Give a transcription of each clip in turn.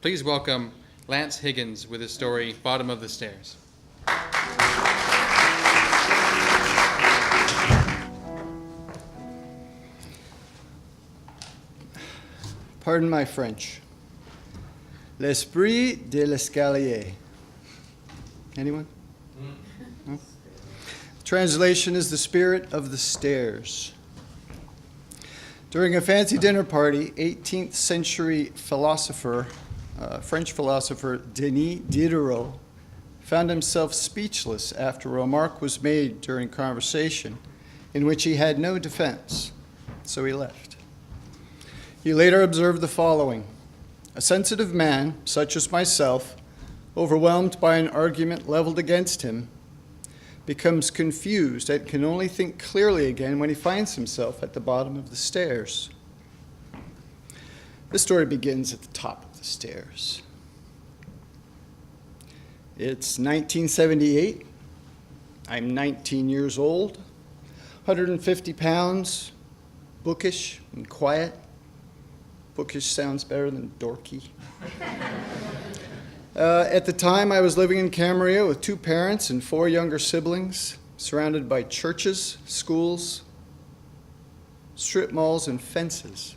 Please welcome Lance Higgins with his story, Bottom of the Stairs. Pardon my French. L'esprit de l'escalier. Anyone? No? Translation is the spirit of the stairs. During a fancy dinner party, 18th century French philosopher Denis Diderot found himself speechless after a remark was made during conversation in which he had no defense, so he left. He later observed the following: a sensitive man, such as myself, overwhelmed by an argument leveled against him, becomes confused and can only think clearly again when he finds himself at the bottom of the stairs. This story begins at the top of the stairs. It's 1978. I'm 19 years old, 150 pounds, bookish and quiet. Bookish sounds better than dorky. At the time, I was living in Camarillo with 2 parents and 4 younger siblings, surrounded by churches, schools, strip malls, and fences.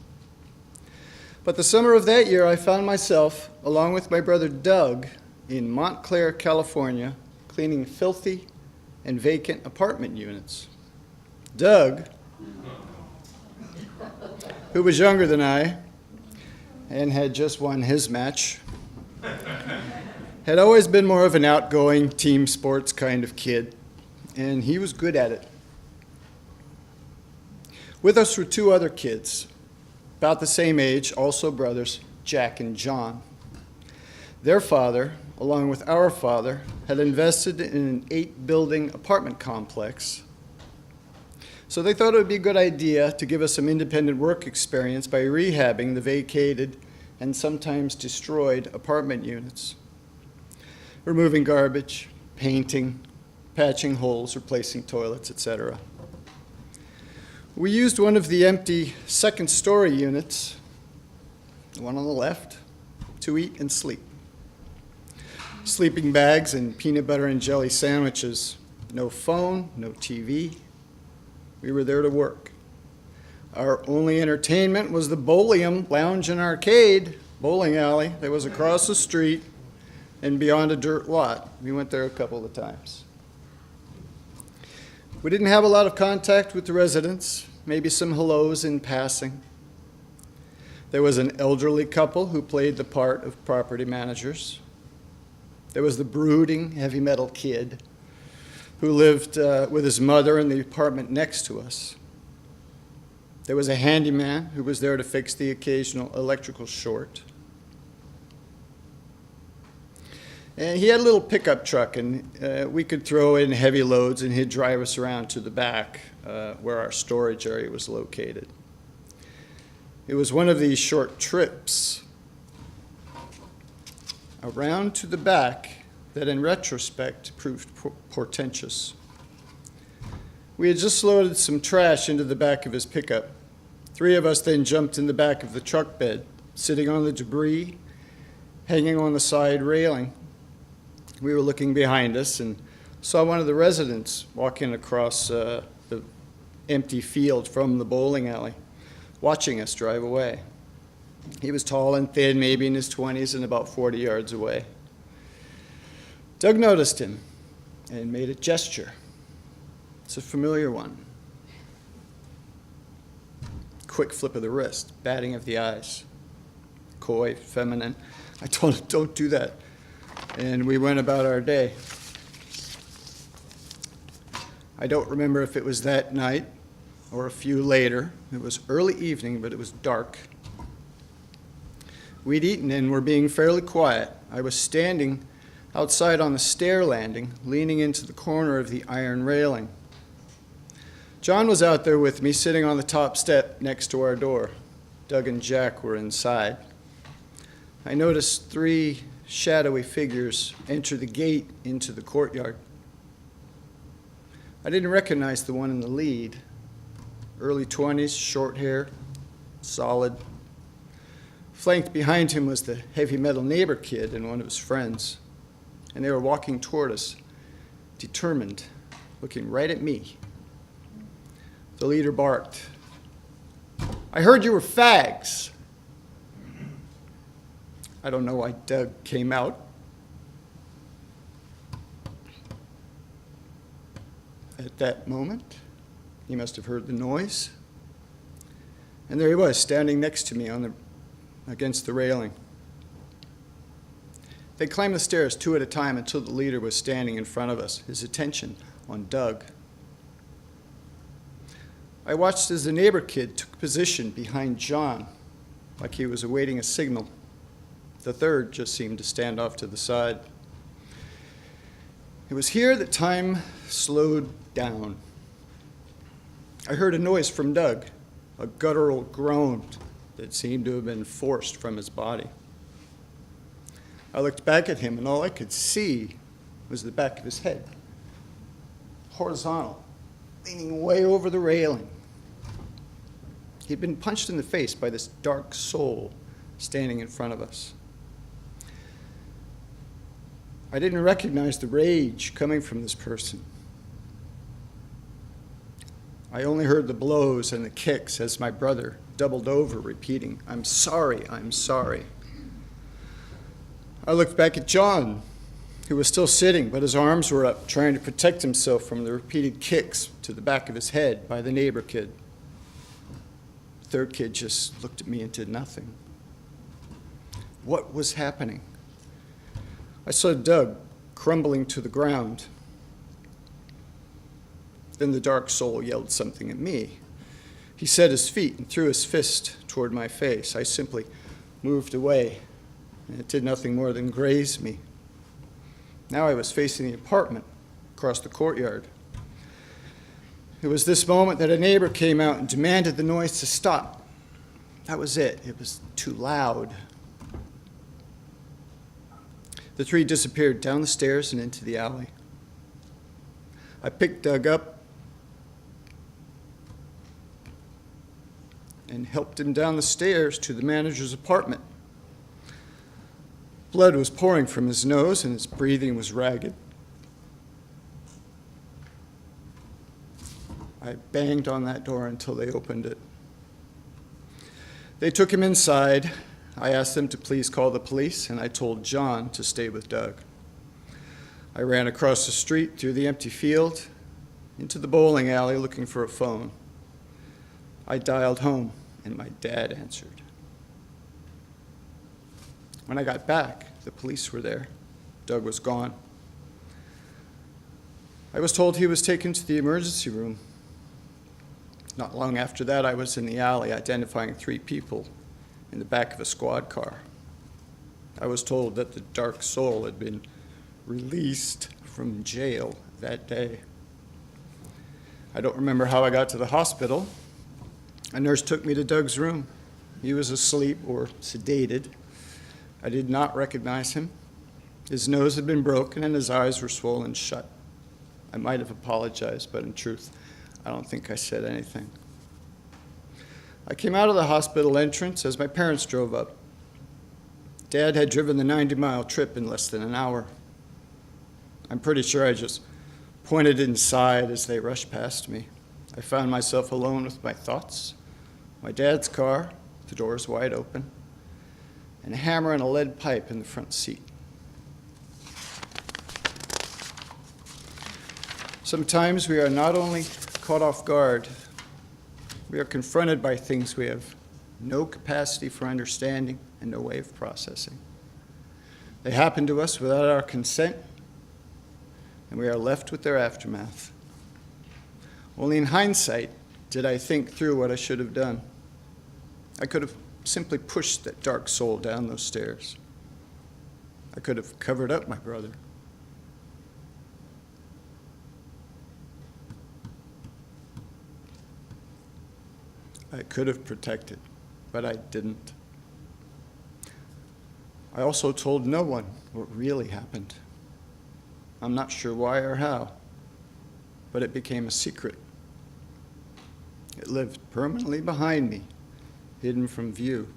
But the summer of that year, I found myself, along with my brother Doug, in Montclair, California, cleaning filthy and vacant apartment units. Doug, who was younger than I and had just won his match, had always been more of an outgoing team sports kind of kid, and he was good at it. With us were 2 other kids, about the same age, also brothers, Jack and John. Their father, along with our father, had invested in an 8-building apartment complex, so they thought it would be a good idea to give us some independent work experience by rehabbing the vacated and sometimes destroyed apartment units, removing garbage, painting, patching holes, replacing toilets, etc. We used one of the empty second-story units, the one on the left, to eat and sleep. Sleeping bags and peanut butter and jelly sandwiches, no phone, no TV. We were there to work. Our only entertainment was the Bowlium Lounge and Arcade bowling alley that was across the street and beyond a dirt lot. We went there a couple of times. We didn't have a lot of contact with the residents, maybe some hellos in passing. There was an elderly couple who played the part of property managers. There was the brooding heavy metal kid who lived with his mother in the apartment next to us. There was a handyman who was there to fix the occasional electrical short. And he had a little pickup truck, and we could throw in heavy loads, and he'd drive us around to the back where our storage area was located. It was one of these short trips around to the back that in retrospect proved portentous. We had just loaded some trash into the back of his pickup. 3 of us then jumped in the back of the truck bed, sitting on the debris, hanging on the side railing. We were looking behind us and saw one of the residents walking across the empty field from the bowling alley, watching us drive away. He was tall and thin, maybe in his 20s and about 40 yards away. Doug noticed him and made a gesture. It's a familiar one. Quick flip of the wrist, batting of the eyes. Coy, feminine. I told him, don't do that. And we went about our day. I don't remember if it was that night or a few later. It was early evening, but it was dark. We'd eaten and were being fairly quiet. I was standing outside on the stair landing, leaning into the corner of the iron railing. John was out there with me, sitting on the top step next to our door. Doug and Jack were inside. I noticed 3 shadowy figures enter the gate into the courtyard. I didn't recognize the one in the lead. Early 20s, short hair, solid. Flanked behind him was the heavy metal neighbor kid and one of his friends, and they were walking toward us, determined, looking right at me. The leader barked, "I heard you were fags." I don't know why Doug came out. At that moment, he must have heard the noise. And there he was, standing next to me against the railing. They climbed the stairs 2 at a time until the leader was standing in front of us, his attention on Doug. I watched as the neighbor kid took position behind John, like he was awaiting a signal. The third just seemed to stand off to the side. It was here that time slowed down. I heard a noise from Doug, a guttural groan that seemed to have been forced from his body. I looked back at him, and all I could see was the back of his head, horizontal, leaning way over the railing. He'd been punched in the face by this dark soul standing in front of us. I didn't recognize the rage coming from this person. I only heard the blows and the kicks as my brother doubled over, repeating, "I'm sorry, I'm sorry." I looked back at John, who was still sitting, but his arms were up, trying to protect himself from the repeated kicks to the back of his head by the neighbor kid. The third kid just looked at me and did nothing. What was happening? I saw Doug crumbling to the ground. Then the dark soul yelled something at me. He set his feet and threw his fist toward my face. I simply moved away, and it did nothing more than graze me. Now I was facing the apartment across the courtyard. It was this moment that a neighbor came out and demanded the noise to stop. That was it. It was too loud. The three disappeared down the stairs and into the alley. I picked Doug up and helped him down the stairs to the manager's apartment. Blood was pouring from his nose and his breathing was ragged. I banged on that door until they opened it. They took him inside. I asked them to please call the police, and I told John to stay with Doug. I ran across the street through the empty field into the bowling alley looking for a phone. I dialed home, and my dad answered. When I got back, the police were there. Doug was gone. I was told he was taken to the emergency room. Not long after that, I was in the alley identifying 3 people in the back of a squad car. I was told that the dark soul had been released from jail that day. I don't remember how I got to the hospital. A nurse took me to Doug's room. He was asleep or sedated. I did not recognize him. His nose had been broken and his eyes were swollen shut. I might have apologized, but in truth, I don't think I said anything. I came out of the hospital entrance as my parents drove up. Dad had driven the 90-mile trip in less than an hour. I'm pretty sure I just pointed inside as they rushed past me. I found myself alone with my thoughts, my dad's car, the doors wide open, and a hammer and a lead pipe in the front seat. Sometimes we are not only caught off guard, we are confronted by things we have no capacity for understanding and no way of processing. They happen to us without our consent, and we are left with their aftermath. Only in hindsight did I think through what I should have done. I could have simply pushed that dark soul down those stairs. I could have covered up my brother. I could have protected, but I didn't. I also told no one what really happened. I'm not sure why or how, but it became a secret. It lived permanently behind me, hidden from view.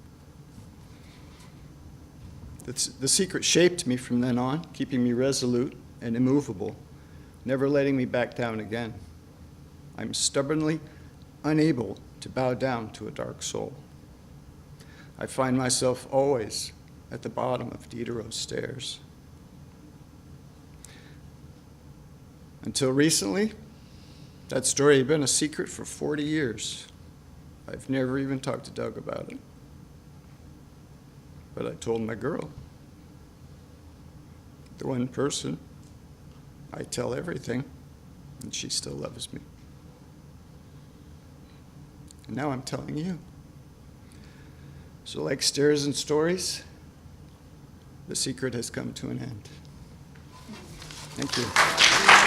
The secret shaped me from then on, keeping me resolute and immovable, never letting me back down again. I'm stubbornly unable to bow down to a dark soul. I find myself always at the bottom of Diderot's stairs. Until recently, that story had been a secret for 40 years. I've never even talked to Doug about it. But I told my girl, the one person I tell everything, and she still loves me. And now I'm telling you. So like stairs and stories, the secret has come to an end. Thank you.